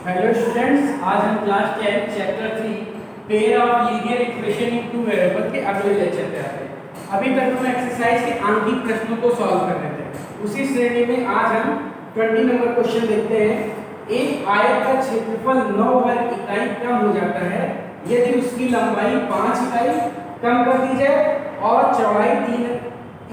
Hello students, आज हम class 10 chapter 3 pair of linear equation in two variable के अगले लेक्चर पे आते हैं। अभी तक हम एक्सरसाइज के आंशिक प्रश्नों को सॉल्व कर रहे थे। उसी श्रेणी में आज हम 20 नंबर क्वेश्चन देखते हैं। एक आयत का क्षेत्रफल 9 वर्ग इकाई कम हो जाता है यदि उसकी लंबाई 5 इकाई कम कर दी जाए और चौड़ाई 3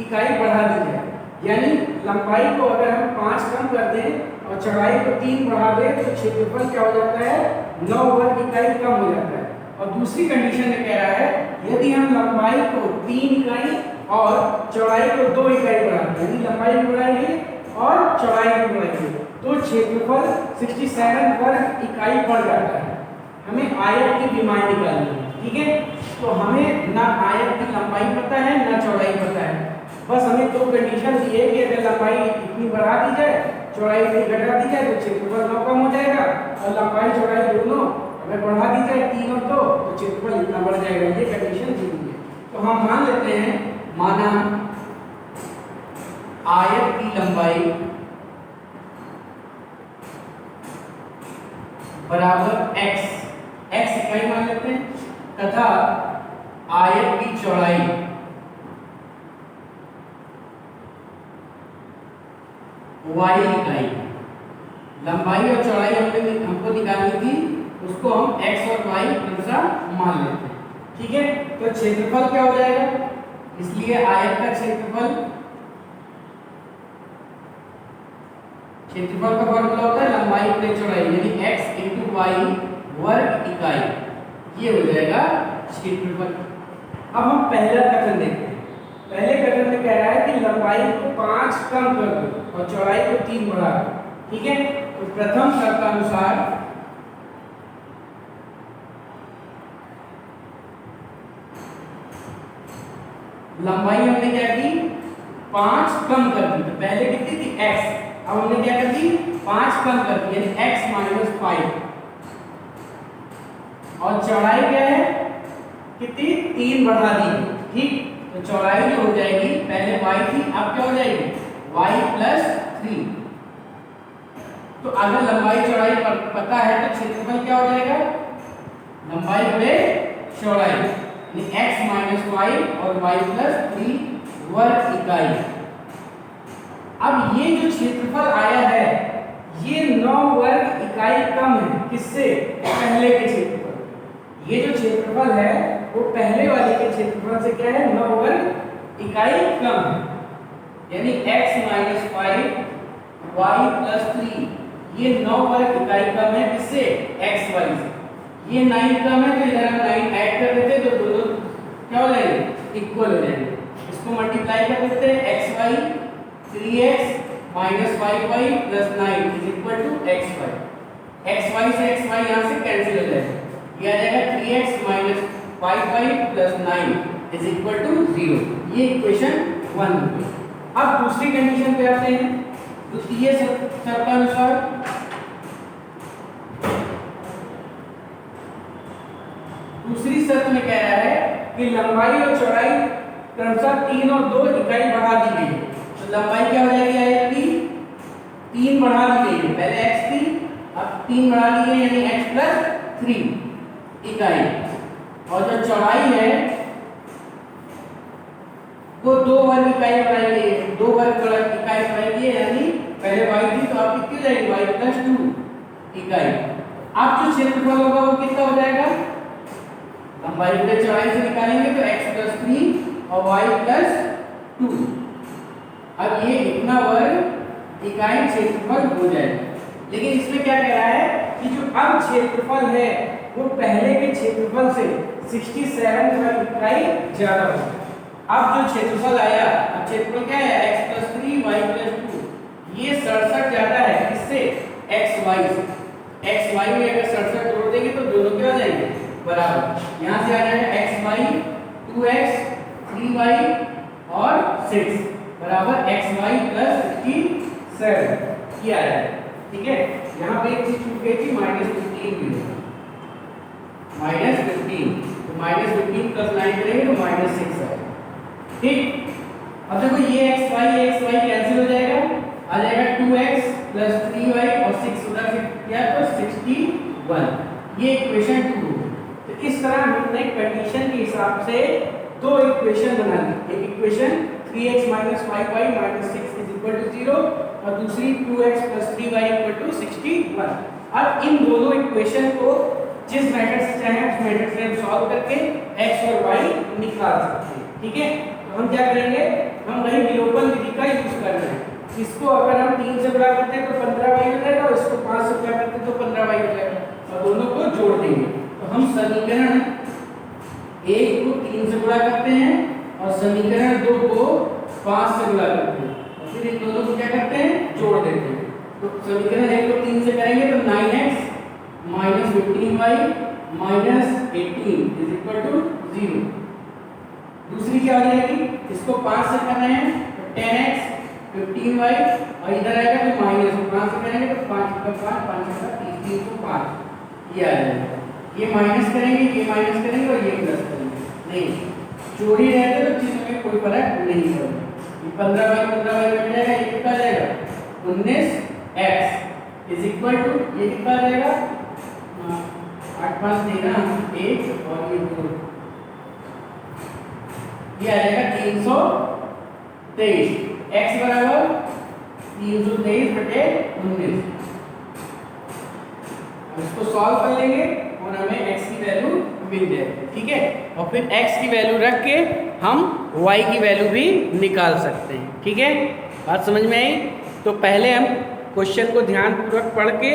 इकाई बढ़ा दी जाए। यानी लंबाई को अगर हम 5 कम कर दें और चौड़ाई को 3 बढ़ा दें तो क्षेत्रफल क्या हो जाता है, 9 वर्ग इकाई कम हो जाता है। और दूसरी कंडीशन में कह रहा है यदि हम लंबाई को 3 इकाई और चौड़ाई को 2 इकाई बढ़ाते हैं, यानी लंबाई भी बढ़ाएंगे और चौड़ाई भी बढ़ाएंगे, तो क्षेत्रफल 67 वर्ग इकाई बढ़ जाता है। हमें आयत की विमाएं निकालनी है, ठीक है। तो हमें ना आयत की लंबाई पता है ना चौड़ाई पता है, बस हमें दो कंडीशन दी है कि अगर लंबाई इतनी बढ़ा दी जाए, चौड़ाई इतनी घटा दी जाए तो क्षेत्रफल 9 कम हो जाएगा, और लंबाई चौड़ाई दोनों अगर बढ़ा दी जाए 3 और 2 तो क्षेत्रफल इतना बढ़ जाएगा। ये कंडीशन दी हुई है। तो हम मान लेते हैं, माना आयत की लंबाई बराबर x इकाई मान लेते हैं, तथा आयत की चौड़ाई y इकाई। लंबाई और चौड़ाई हमको निकालनी थी, उसको हम x और y अनुसार मान लेते हैं, ठीक है। तो क्षेत्रफल क्या हो जाएगा, इसलिए आयत का क्षेत्रफल का फॉर्मूला होता है लंबाई प्लस चौड़ाई, यानी x × y वर्ग इकाई, ये हो जाएगा क्षेत्रफल। अब हम पहला कथन देखते हैं। पहले कथन में कह रहा है कि लंबाई को 5 कम कर दो और चौड़ाई को 3 बढ़ा दो, ठीक है। तो प्रथम शर्तानुसार लंबाई हमने क्या की, 5 कम कर दी। तो पहले कितनी थी x, अब हमने क्या कर दी, 5 कम कर दी, यानी x - 5। और चौड़ाई क्या है, कितनी, 3 बढ़ा दी, ठीक। तो चौड़ाई जो हो जाएगी, पहले y थी, अब क्या हो जाएगी, y + 3। तो अगर लंबाई चौड़ाई पता है तो क्षेत्रफल क्या हो जाएगा, लंबाई बटे चौड़ाई, यानी x - 5 और y + 3 वर्ग इकाई। अब ये जो क्षेत्रफल आया है ये 9 वर्ग इकाई कम है, किससे, पहले के क्षेत्रफल। ये जो क्षेत्रफल है वो पहले वाले के क्षेत्रफल से क्या है, 9 वर्ग इकाई कम है, यानी x - 5 y + 3 ये 9 वर्ग इकाई कम है, किससे, x y से। ये 9 कम है तो इधर हम 9 ऐड कर देते तो दोनों क्या हो जाएंगे, इक्वल हो जाएंगे। इसको मल्टीप्लाई कर देते हैं, xy 3x - 5y + 9 = xy। xy से xy यहाँ से कैंसिल हो जाएगा, ये आ जाएगा 3x - 5y + 9 = 0। ये इक्वेशन 1 हो गई। अब दूसरी कंडीशन पे आते हैं। द्वितीय शर्तानुसार दूसरी शर्त में कह रहा है कि लंबाई और चौड़ाई क्रमशः 3 और 2 इकाई बढ़ा दी गई है। तो लंबाई क्या हो जाएगी आयत की, 3 बढ़ा दी गई है, पहले x थी अब 3 बढ़ा दी गई, यानी x + 3 इकाई। और जो चौड़ाई है वो 2 वर्ग इकाई बढ़ाई गई है, 2 वर्ग इकाई बढ़ाई गई है, यानी पहले y थी तो अब कितनी जाएगी, y + 2 इकाई। अब जो क्षेत्रफल होगा वो कितना हो जाएगा, लंबाई बटे चौड़ाई से निकालेंगे तो x + 3 और y + 2। अब ये इतना वर्ग इकाई क्षेत्रफल हो जाएगा। लेकिन इसमें क्या कह रहा है कि जो अब क्षेत्रफल है वो पहले के क्षेत्रफल से 67 वर्ग इकाई ज्यादा होगा। अब जो क्षेत्रफल आया, अब क्षेत्रफल क्या है, x + 3 y + 2, ये 67 ज्यादा है, किससे, xy से। xy में अगर 67 जोड़ देंगे तो दोनों क्या हो जाएंगे, बराबर। यहाँ से आ जाएगा xy 2x 3y और 6 बराबर xy + 67, ये आ जाएगा, ठीक है। यहाँ पे एक चीज छूट गई थी, -15 भी होगा, -15, तो -15 + 9 करेंगे तो -6 आएगा, ठीक। अब देखो ये xy कैंसिल हो जाएगा, आ जाएगा 2x + 3y और 6 उधर से किया तो 67 1, ये इक्वेशन 2 है। तो इस तरह हमने कंडीशन के हिसाब से दो इक्वेशन बना ली, एक इक्वेशन 3x - 5y - 6 = 0 और दूसरी 2x + 3y = 61। अब इन दोनों इक्वेशन को जिस मेथड से चाहे उस मेथड से हम सॉल्व करके x और y निकाल सकते हैं। ठीक है, तो हम क्या करेंगे, हम वही विलोपन विधि का यूज कर रहे हैं। इसको अगर हम 3 से गुणा करते हैं तो 15y हो जाएगा, और इसको 5 से गुणा करते हैं तो 15y हो जाएगा, और दोनों को जोड़ देंगे। तो हम समीकरण 1 को 3 से गुणा करते हैं और समीकरण 2 को 5 से गुणा करते हैं, और फिर इन दोनों को क्या करते हैं, जोड़ देते हैं। तो समीकरण 1 को 3 से करेंगे तो 9x - 15y - 18 = 0। दूसरी क्या हो जाएगी, इसको 5 से कर रहे हैं तो 10x 15y, और इधर आएगा तो माइनस 5 से करेंगे तो 5 × 5 = 305, ये आ जाएगा। ये माइनस करेंगे, ये माइनस करेंगे और ये प्लस करेंगे, नहीं जोड़ी रहते तो चीज में कोई फर्क नहीं पड़ेगा। ये 15y कट जाएगा, ये कितना आ जाएगा 19x = ये कितना आ जाएगा 8 5 देना 1 और ये 2, ये आ जाएगा 323। x बराबर 323/19। इसको सॉल्व कर लेंगे और हमें x की वैल्यू मिल जाएगी। ठीक है, और फिर x की वैल्यू रख के हम y की वैल्यू भी निकाल सकते हैं। ठीक है, बात समझ में आई? तो पहले हम क्वेश्चन को ध्यानपूर्वक पढ़ के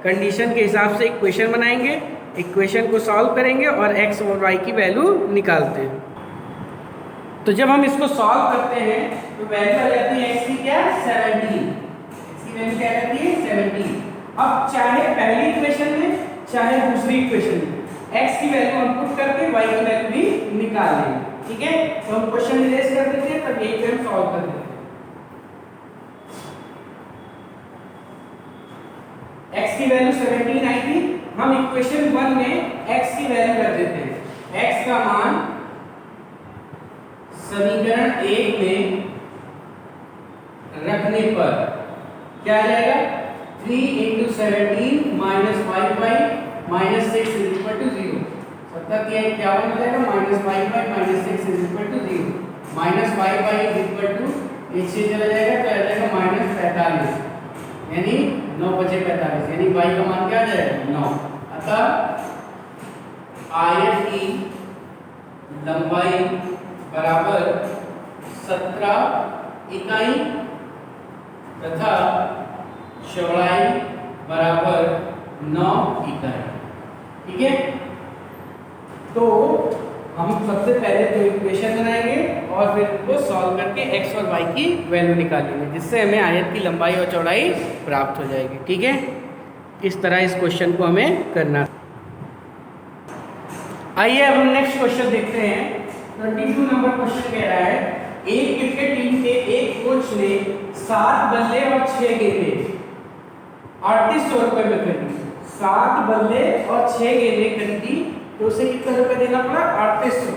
कंडीशन के हिसाब से इक्वेशन बनाएंगे, इक्वेशन को सॉल्व करेंगे और x और y की वैल्यू निकालते हैं। तो जब हम इसको सॉल्व करते हैं तो वैल्यू आ जाती है x की क्या 17, x की वैल्यू क्या आती है 17। अब चाहे पहली इक्वेशन में चाहे दूसरी इक्वेशन में x की वैल्यू हम पुट करके y की वैल्यू भी निकाल लेंगे। ठीक है, तो हम क्वेश्चन इरेज कर देते हैं, तब यही हम सॉल्व कर देते हैं। x की वैल्यू 17 आई थी, हम इक्वेशन 1 में x की वैल्यू रख देते हैं। x का मान समीकरण 1 में रखने पर क्या आ जाएगा 3 × 17 - 5y - 6 = 0। 7 × 51 हो जाएगा -5y - 6 = 0। -5y ये 6 चला जाएगा तो आ जाएगा -45, यानी 9 × 5 = 45, यानी y का मान क्या आ जाएगा 9। अतः आयत की लंबाई बराबर 17 इकाई तथा चौड़ाई बराबर 9 इकाई। ठीक है, तो हम सबसे पहले तो इक्वेशन बनाएंगे और फिर उसको सॉल्व करके x और y की वैल्यू निकालेंगे, जिससे हमें आयत की लंबाई और चौड़ाई प्राप्त हो जाएगी। ठीक है, इस तरह इस क्वेश्चन को हमें करना। आइए अब हम नेक्स्ट क्वेश्चन देखते हैं। 22 नंबर क्वेश्चन कह रहा है एक क्रिकेट टीम के एक कोच ने 7 बल्ले और 6 गेंदे 3800 रुपए में खरीदी। 7 बल्ले और 6 गेंदे खरीदी तो उसे कितना रुपए देना पड़ा 3800।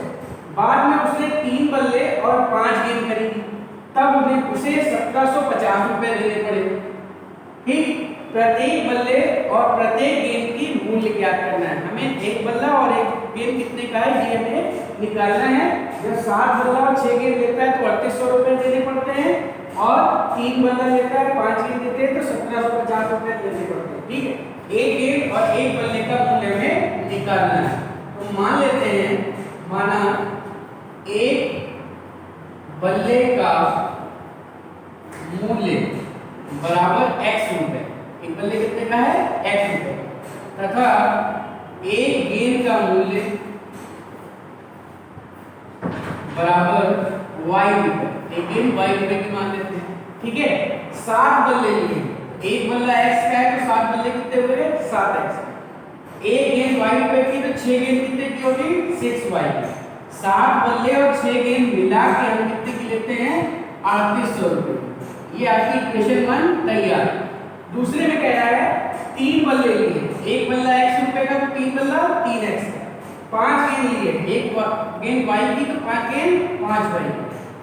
बाद में उसने 3 बल्ले और 5 गेंद खरीदी, तब उसे 1750 रुपए देने पड़े। ठीक, प्रत्येक बल्ले और प्रत्येक गेंद की मूल्य ज्ञात करना है। हमें एक बल्ला और एक गेंद कितने का है ये हमें निकालना है। जब 7 बल्ला और 6 गेंद लेता है तो 3800 रुपए देने पड़ते हैं, और 3 बल्ला लेता है 5 गेंद देते हैं तो 1750 रुपए देने पड़ते हैं। ठीक है, एक गेंद और एक बल्ले का मूल्य हमें निकालना है। तो मान लेते हैं, माना एक बल्ले का मूल्य बराबर x रुपए, एक बल्ले कितने का है x रुपए, तथा एक गेंद का मूल्य बराबर y रुपए, एक गेंद y रुपए की मान लेते हैं। ठीक है, 7 बल्ले लिए, एक बल्ला x का है तो 7 बल्ले कितने हुए 7x, एक गेंद y रुपए की तो 6 गेंद कितने की होगी 6y। 7 बल्ले और 6 गेंद मिला के हम कितने की लेते हैं 3800 रुपए। ये आपकी इक्वेशन 1 तैयार। दूसरे में कह रहा है 3 बल्ले लिए, एक बल्ला x रुपए का तो 3 बल्ला 3x का, 5 गेंद लिए, एक गेंद y की तो 5 गेंद 5y,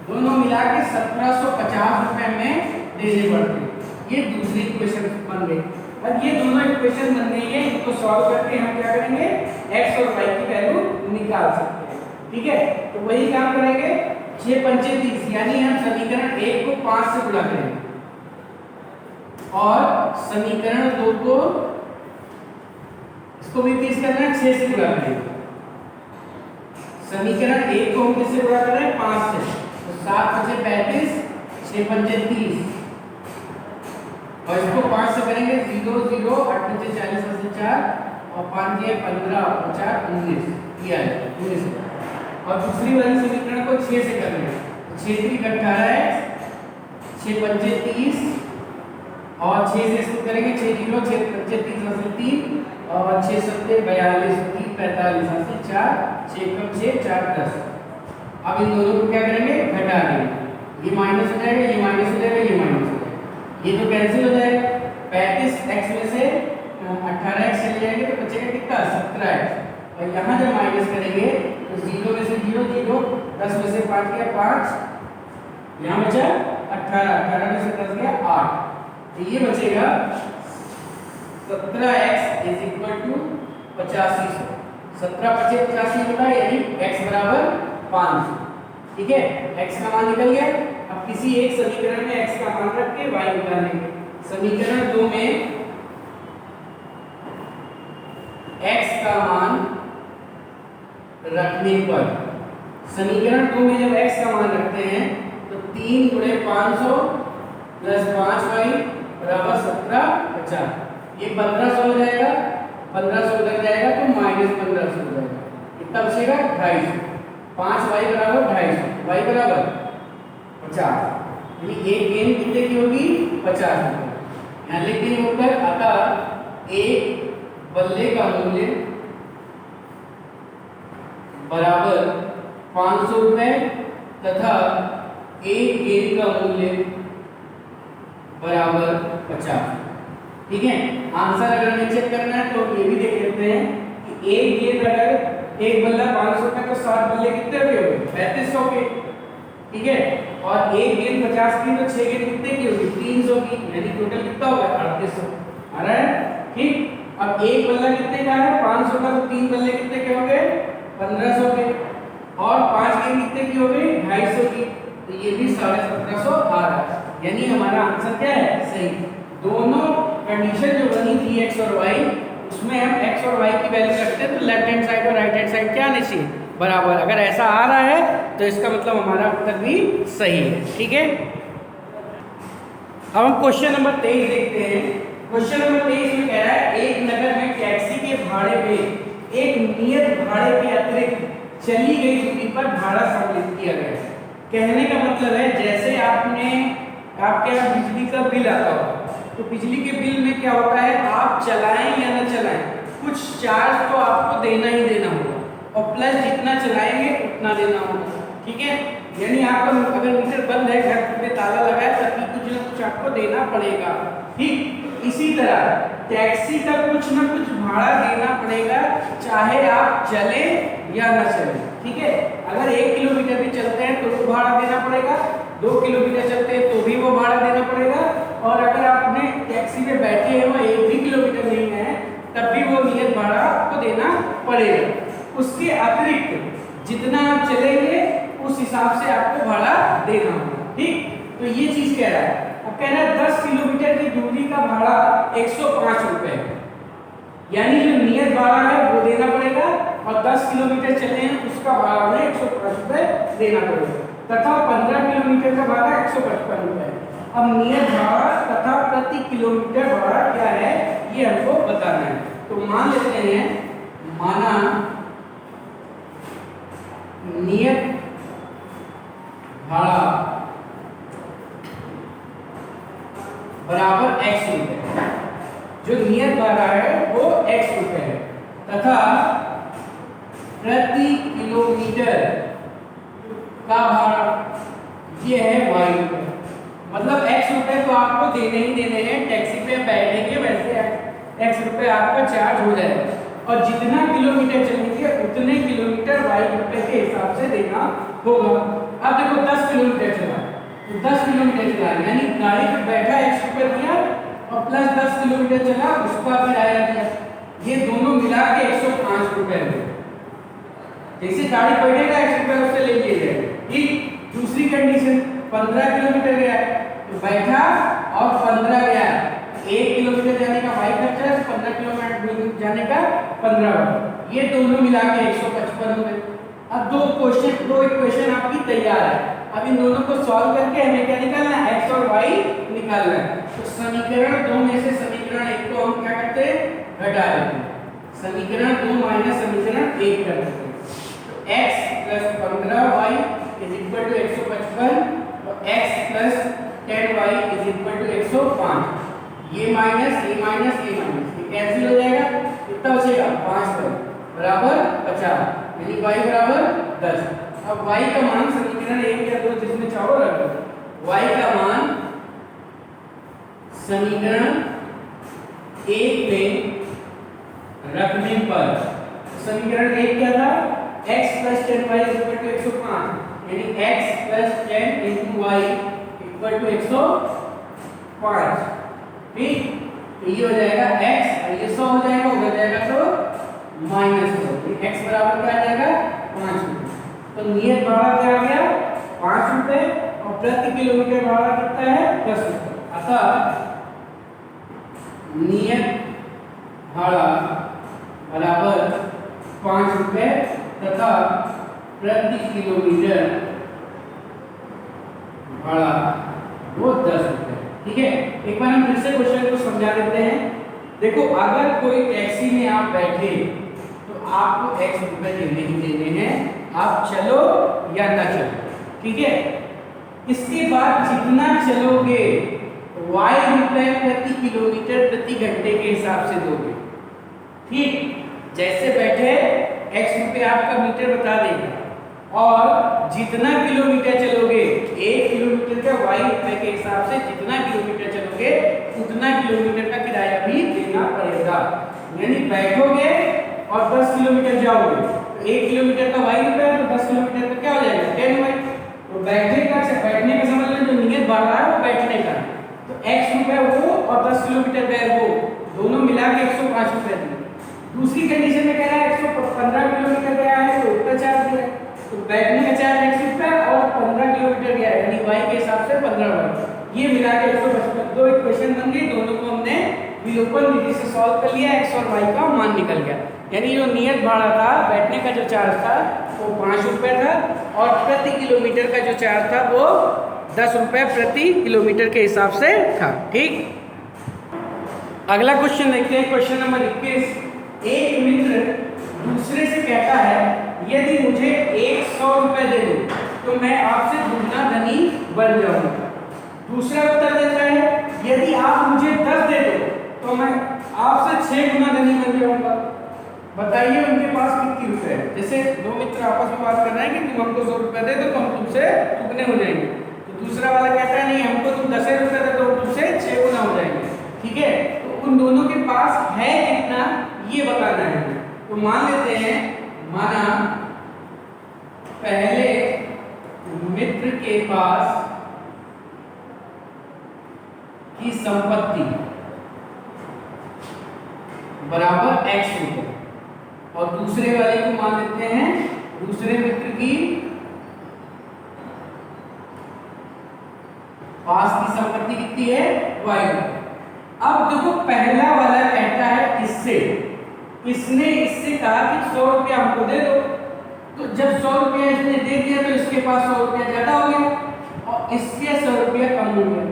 दोनों मिला के 1750 रुपए में देने पड़ते हैं। ये दूसरी इक्वेशन बन गई। अब ये दोनों इक्वेशन बन गई है को सॉल्व करके हम क्या करेंगे, x और y की वैल्यू निकाल सकते हैं। ठीक है, तो वही काम करेंगे। 6 पंचे 30, यानी हम समीकरण 1 को 5 से गुणा करेंगे और समीकरण 2 को इसको भी 30 करना है, 6 से गुणा करेंगे। समीकरण 1 को हम किससे गुणा कर रहे हैं, 5 से, तो 7 पंचे 35, 6 पंचे 30 और इसको 5 से करेंगे 0 0 8 पंचे 40 से 4 और 5 ये 15 50 19 किया है 19। और दूसरी वाली समीकरण को 6 से कर रहे हैं, 6 3 18 है, 6 पंचे 30 और 6 से इसको करेंगे 6 0 6 पंचे 30 से 3 और 6 7 42 3 45 से 4 6 कम 6 4 10। अब इन दोनों को क्या करेंगे, घटा देंगे, ये माइनस हो जाएगा, ये माइनस हो जाएगा, ये माइनस हो जाएगा, ये तो कैंसिल हो जाएगा। 35x में से 18x चले जाएंगे तो बचेगा कितना, 17x। और यहाँ जब माइनस करेंगे तो 0 में से 0 0, 10 में से 5 गया 5, यहाँ बचा 18, 18 में से 10 गया 8, तो ये बचेगा 17x इज इक्वल टू 85। 17 × 85 होता है, यानी x बराबर 500। ठीक है, x का मान निकल गया। अब किसी एक समीकरण में x का मान रख के y निकालेंगे। समीकरण 2 में x का मान रखने पर, समीकरण 2 में जब x का मान रखते हैं तो 3 × 500 + 5y बराबर 1750, ये 1500 हो जाएगा, 1500 लग जाएगा तो -1500 हो जाएगा, कितना बचेगा 250। 5y बराबर 250, y बराबर 50, यानी एक गेंद कितने की होगी, 50 रुपये। यहाँ लिख देंगे उत्तर, अतः एक बल्ले का मूल्य बराबर 500 रुपये तथा एक गेंद का मूल्य बराबर 50। ठीक है, आंसर अगर हमें चेक करना है तो ये भी देख लेते हैं कि एक गेंद अगर एक बल्ला 500 का तो 7 बल्ले कितने के हो गए, 3500 के। ठीक है, और एक गेंद 50 की तो 6 गेंद कितने की होगी, 300 की, यानी टोटल कितना होगा 3800। आ रहा है, ठीक। अब एक बल्ला कितने का है, 500 का, तो 3 बल्ले कितने के हो गए, 1500 के, और 5 गेंद कितने की हो गई, 250 की, तो ये भी 1750 आ रहा है, यानी हमारा आंसर क्या है, सही। दोनों कंडीशन जो बनी थी x और y, उसमें हम x और y की वैल्यू रखते हैं तो लेफ्ट हैंड साइड और राइट हैंड साइड क्या आनी चाहिए, बराबर। अगर ऐसा आ रहा है तो इसका मतलब हमारा उत्तर भी सही है। ठीक है, अब हम क्वेश्चन नंबर 23 देखते हैं। क्वेश्चन नंबर 23 में कह रहा है, एक नगर में टैक्सी के भाड़े पे एक नियत भाड़े के अतिरिक्त चली गई दूरी पर भाड़ा सम्मिलित किया गया है। कहने का मतलब है, जैसे आपके यहाँ बिजली का बिल आता हो तो बिजली के बिल में क्या होता है, आप चलाएं या ना चलाएं, कुछ चार्ज तो आपको देना ही देना होगा, और प्लस जितना चलाएंगे उतना देना होगा। ठीक है, यानी आपका अगर मीटर बंद है, घर पे ताला लगा है, तभी कुछ ना कुछ आपको देना पड़ेगा। ठीक, इसी तरह टैक्सी का कुछ ना कुछ भाड़ा देना पड़ेगा, चाहे आप चले या ना चले। ठीक है, अगर 1 किलोमीटर भी चलते हैं तो वो भाड़ा देना पड़ेगा, 2 किलोमीटर चलते हैं तो भी वो भाड़ा देना पड़ेगा, और अगर आपने टैक्सी में बैठे हैं वो 1 भी किलोमीटर नहीं है तब भी वो नियत भाड़ा आपको देना पड़ेगा। उसके अतिरिक्त जितना आप चलेंगे उस हिसाब से आपको भाड़ा देना होगा। ठीक, तो ये चीज कह रहा है। अब कह रहा है 10 किलोमीटर की दूरी का भाड़ा 105 रुपए, यानी जो नियत भाड़ा है वो देना पड़ेगा, और 10 किलोमीटर चले हैं उसका भाड़ा हमें 105 रुपए देना पड़ेगा, तथा 15 किलोमीटर का भाड़ा 155 रुपए। अब नियत भाड़ा तथा प्रति किलोमीटर भाड़ा क्या है ये हमको बताना है। तो मान लेते हैं, माना नियत भाड़ा बराबर x रुपए, जो नियत भाड़ा है वो x रुपए है, तथा प्रति किलोमीटर का भाड़ा ये है y रुपए। मतलब x रुपए तो आपको देने ही देने हैं, टैक्सी पे बैठेंगे वैसे x रुपए आपका चार्ज हो जाएगा, और जितना किलोमीटर चलेंगे उतने किलोमीटर y रुपए के हिसाब से देना होगा। अब देखो 10 किलोमीटर चला तो 10 किलोमीटर चला, यानी गाड़ी पे बैठा x रुपए दिया और प्लस 10 किलोमीटर चला उसका किराया दिया, ये रुपए में। जैसे गाड़ी बैठेगा 1 रुपया उससे ले लिए जाएगा। ठीक। दूसरी कंडीशन 15 किलोमीटर गया तो बैठा और 15 गया, 1 किलोमीटर जाने का वाई खर्चा है, 15 किलोमीटर जाने का 15 वाई, ये दोनों मिला के 155 हुए। अब दो इक्वेशन आपकी तैयार है। अब इन दोनों को सॉल्व करके हमें क्या निकालना है, x और y निकालना है। तो समीकरण 2 में से समीकरण 1 को हम क्या करते हैं, घटा देते हैं। समीकरण 2 माइनस समीकरण 1 कर देते हैं। तो x + 15y = 155 और x + 10y = 105। ये माइनस ये माइनस ये माइनस ये कैंसिल हो जाएगा, कितना बचेगा 5 बराबर 50, यानी y बराबर 10। अब y का मान समीकरण 1 या 2 जिसमें चाहो रख दो। y का मान समीकरण 1 में रखने पर समीकरण 1 क्या था, x + 10y = 105, यानी x + 10 × y = 105। ठीक। तो ये हो जाएगा x और ये 100 हो जाएगा, उधर जाएगा तो -100। x बराबर क्या आ जाएगा 5 रुपये। तो नियत भाड़ा क्या आ गया 5 रुपये और प्रति किलोमीटर भाड़ा कितना है 10 रुपये। अतः नियत भाड़ा बराबर 5 रुपये तथा प्रति किलोमीटर भाड़ा वो 10 रुपये। ठीक है। एक बार हम फिर से क्वेश्चन को समझा देते हैं। देखो, अगर कोई टैक्सी में आप बैठे तो आपको x रुपए देने ही देने हैं, आप चलो या ना चलो। ठीक है। इसके बाद जितना चलोगे y रुपए प्रति किलोमीटर प्रति घंटे के हिसाब से दोगे। ठीक। जैसे बैठे x रुपए आपका मीटर बता देगा और जितना किलोमीटर चलोगे 1 किलोमीटर का y रुपए के हिसाब से जितना किलोमीटर चलोगे उतना किलोमीटर का किराया भी देना पड़ेगा। यानी बैठोगे और 10 किलोमीटर जाओगे तो 1 किलोमीटर का y रुपए तो 10 किलोमीटर का क्या हो जाएगा 10y। तो बैठने का समझ लो, जो नियत बढ़ रहा है वो बैठने का, तो x रुपए वो और 10 किलोमीटर गए वो दोनों मिला के 105 रुपए दिए। दूसरी कंडीशन में कह रहा है 115 किलोमीटर गया है तो उतना चार्ज दिया, तो बैठने का चार्ज 1 रुपया और 15 किलोमीटर गया यानी y के हिसाब से 15 वाई, ये मिला के 155। दो इक्वेशन बन गई, दोनों को हमने विलोपन विधि से सॉल्व कर लिया, x और y का मान निकल गया। यानी जो नियत भाड़ा था बैठने का जो चार्ज था वो 5 रुपये था और प्रति किलोमीटर का जो चार्ज था वो 10 रुपये प्रति किलोमीटर के हिसाब से था। ठीक। अगला क्वेश्चन देखते हैं, क्वेश्चन नंबर 21। एक मित्र दूसरे से कहता है यदि मुझे 100 रुपए दे दो तो मैं आपसे दुगना धनी बन जाऊंगा। दूसरा उत्तर देता है यदि आप मुझे 10 दे दो तो मैं आपसे 6 गुना धनी बन जाऊंगा। बताइए उनके पास कितने रुपए है। जैसे दो मित्र आपस में बात कर रहे हैं कि तुम हमको 100 रुपए दे दो तो हम तुमसे दुगने हो जाएंगे, तो दूसरा वाला कहता है नहीं हमको तुम 10 रुपए दे दो तुमसे 6 गुना हो जाएंगे। ठीक है। तो उन दोनों के पास है कितना ये बताना है। तो मान लेते हैं, माना पहले मित्र के पास की संपत्ति बराबर x रुपए और दूसरे वाले को मान लेते हैं दूसरे मित्र की पास की संपत्ति कितनी है y रुपए। अब देखो पहला वाला कहता है इसने इससे कहा कि 100 रुपया हमको दे दो, तो जब 100 रुपया इसने दे दिया तो इसके पास 100 रुपया ज्यादा हो गया और इसके 100 रुपया कम हो गया।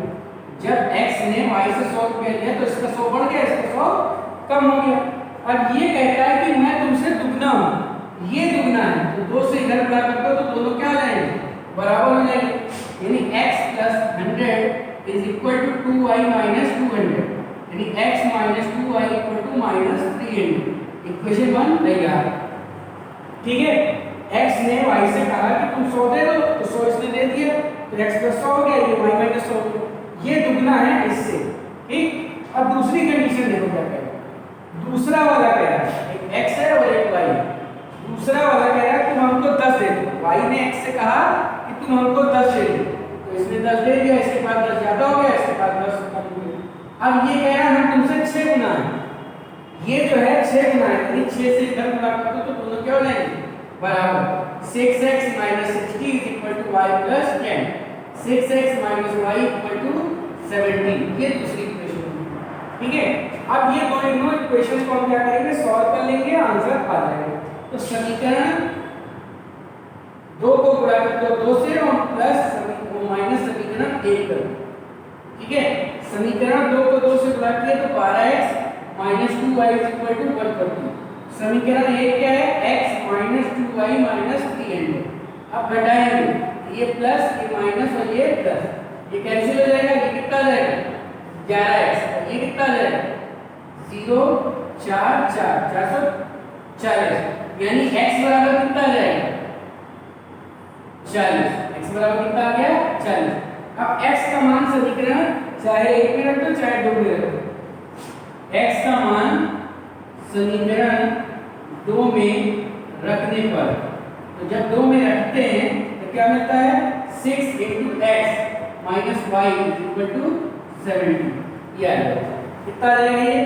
जब x ने y से 100 रुपया लिया तो इसका 100 बढ़ गया, इसका 100 कम हो गया। अब ये कहता है कि मैं तुमसे दुगना हूं, ये दुगना है, तो 2 से इधर गुणा कर दो तो दोनों क्या हो जाएंगे बराबर हो जाएंगे। यानी x + 100 = 2y - 200, यानी x - 2y = -300। इक्वेशन 1 तैयार। ठीक है। x ने y से कहा कि तुम 100 दे दो तो 100 इसने दे दिया तो x + 100 हो गया, ये y - 100 हो गया, ये दुगना है इससे। ठीक। अब दूसरी कंडीशन देखो क्या कह रहा है। दूसरा वाला कह रहा है एक x है और एक y। दूसरा वाला कह रहा है तुम हमको 10 दे दो, y ने x से कहा कि तुम हमको 10 दे दो तो इसने 10 दे दिया, इसके पास 10 ज्यादा हो गया, इसके पास 10 कम हो गया। अब ये कह रहा है हम तुमसे 6 गुना है, ये जो है 6 गुना है, यानी 6 से इधर गुणा कर दो तो दोनों क्या हो जाएंगे बराबर। 6x minus 60 is equal to y plus 10, 6x minus y equal to 17, ये दूसरी इक्वेशन है। ठीक है, अब ये दोनों इक्वेशन को हम क्या करेंगे सॉल्व कर लेंगे, आंसर आ जाएगा। तो समीकरण 2 को गुणा कर दो 2 से और प्लस माइनस समीकरण 1 कर दो। ठीक है, समीकरण 2 को 2 से गुणा किया तो 12x minus 2y is equal to 130। समीकरण 1 क्या है x minus 2y minus 3n। अब घटाएंगे ये प्लस ये माइनस और ये प्लस, ये कैंसिल हो जाएगा, ये कितना आ जाएगा 11x, ये कितना आ जाएगा 0 4 4 440, यानी x बराबर कितना आ जाएगा 40। x बराबर कितना आ गया 40। अब x का मान समीकरण चाहे 1 में रख दो चाहे 2 में रख दो, x का मान समीकरण 2 में रखने पर, तो जब 2 में रखते हैं तो क्या मिलता है 6 into x minus y is equal to 70। ये आ जाएगा कितना आ जाएगा ये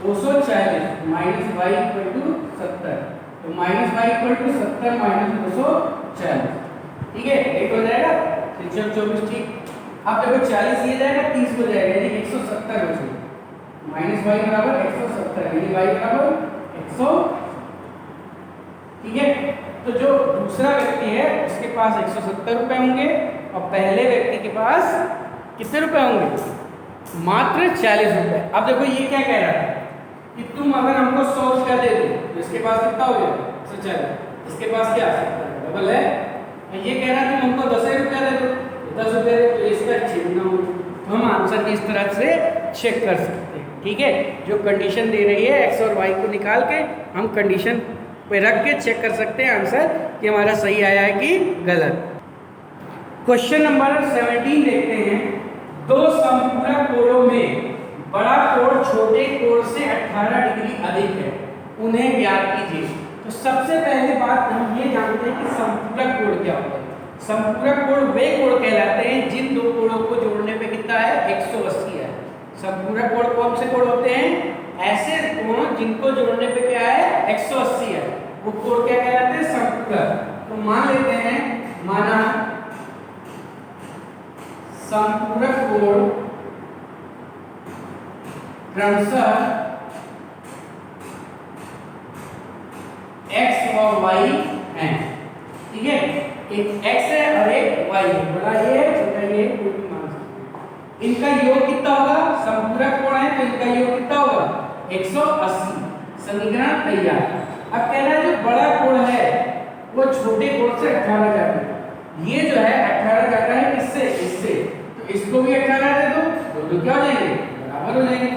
240 minus y equal to 70, तो minus y equal to 70 minus 240। ठीक है, एक हो जाएगा 324। ठीक, अब देखो 40 ये जाएगा 30 हो जाएगा, यानी 170 हो जाएगा, माइनस वाई बराबर 170, यानी वाई बराबर 100। ठीक है, तो जो दूसरा व्यक्ति है उसके पास 170 रुपए होंगे और पहले व्यक्ति के पास कितने रुपए होंगे मात्र 40 रुपए। अब देखो ये क्या कह रहा है कि तुम अगर हमको 100 रुपया दे दो तो इसके पास कितना हो गया 140, इसके पास क्या डबल है। ये कह रहा है तुम हमको 10 रुपया दे दो 10 रुपये दे, तो इसका चिन्ह हो, तो हम आंसर की इस तरह से चेक कर सकते हैं। ठीक है, जो कंडीशन दे रही है x और y को निकाल के हम कंडीशन पे रख के चेक कर सकते हैं आंसर कि हमारा सही आया है कि गलत। क्वेश्चन नंबर 17 देखते हैं। दो समपूरक कोणों में बड़ा कोण छोटे कोण से 18 डिग्री अधिक है, उन्हें ज्ञात कीजिए। तो सबसे पहले बात हम ये जानते हैं कि समपूरक कोण क्या होता है। समपूरक कोण वे कोण कहलाते हैं जिन दो कोणों को जोड़ने पे कितना है 180 है। समपूरक कोण कौन से कोण होते हैं, ऐसे कोण जिनको जोड़ने पे क्या है 180 है, वो कोण क्या कहलाते हैं समपूरक। तो मान लेते हैं, माना समपूरक कोण क्रमशः x और y है। ठीक है, एक x है और एक y है, बड़ा ये है छोटा ये, कोई भी मान सकते हैं। इनका योग कितना होगा, समपूरक कोण है तो इनका योग कितना होगा 180। समीकरण तैयार। अब कह रहा है जो बड़ा कोण है वो छोटे कोण से 18 जाता है, ये जो है 18 जाता है किससे इससे, तो इसको भी 18 दे दो तो क्या हो जाएंगे बराबर हो जाएंगे,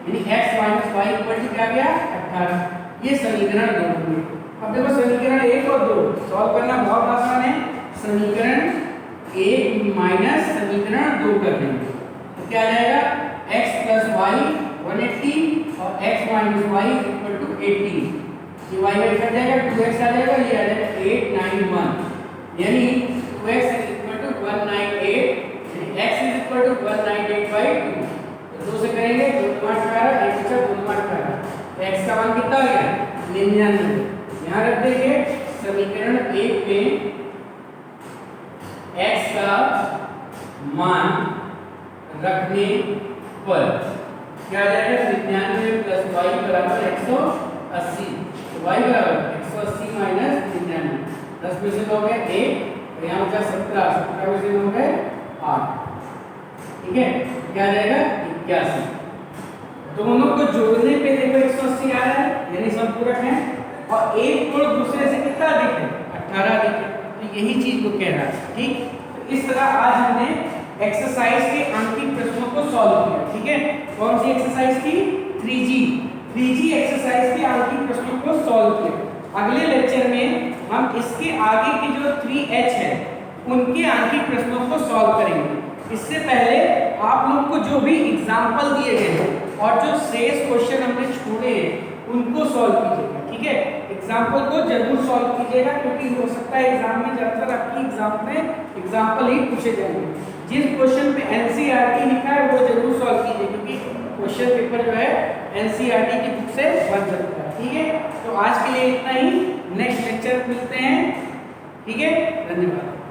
यानी x minus y equal to क्या गया 18। ये समीकरण 2 हुए। अब देखो समीकरण 1 और 2 सॉल्व करना बहुत आसान है। समीकरण 1 माइनस समीकरण 2 कर देंगे तो क्या आ जाएगा x plus y 180 और x minus y equal to 80। ये y में कट जाएगा 2x आ जाएगा, ये आ जाएगा 891, यानी 2x इक्वल टू 198, यानी x इज इक्वल टू 198/2। तो 2 से करेंगे 2 8 18 1 4 2 8 18, x का मान कितना हो गया 99। यहाँ रख देंगे समीकरण 1 में x का मान रखने पर क्या आ जाएगा 99 प्लस y बराबर 180, तो y बराबर 180 माइनस 99, 10 में से हो गए 1 और यहाँ बचा 17, 17 में से हो गए 8। ठीक है, क्या आ जाएगा 81। दोनों को जोड़ने पे देखो 180 आ रहा है, यानी समपूरक है, और एक कोण दूसरे से कितना अधिक है 18 अधिक है, तो यही चीज को कह रहा है। ठीक, तो इस तरह आज हमने एक्सरसाइज के अंकित प्रश्नों को सॉल्व किया। ठीक है, कौन सी एक्सरसाइज की 3G एक्सरसाइज के अंकित प्रश्नों को सॉल्व किया। अगले लेक्चर में हम इसके आगे की जो 3H है उनके अंकित प्रश्नों को सॉल्व करेंगे। इससे पहले आप लोग को जो भी एग्जाम्पल दिए गए हैं और जो शेष क्वेश्चन हमने छोड़े हैं उनको सॉल्व कीजिएगा। ठीक है, एग्जाम्पल को जरूर सॉल्व कीजिएगा, क्योंकि हो सकता है एग्जाम में ज्यादातर आपकी एग्जाम में एग्जाम्पल ही पूछे जाएंगे। जिस क्वेश्चन पे NCERT लिखा है वो जरूर सॉल्व कीजिए, क्योंकि क्वेश्चन पेपर जो है एनसीईआरटी की बुक से बन सकता है। ठीक है, तो आज के लिए इतना ही, नेक्स्ट लेक्चर मिलते हैं। ठीक है, धन्यवाद।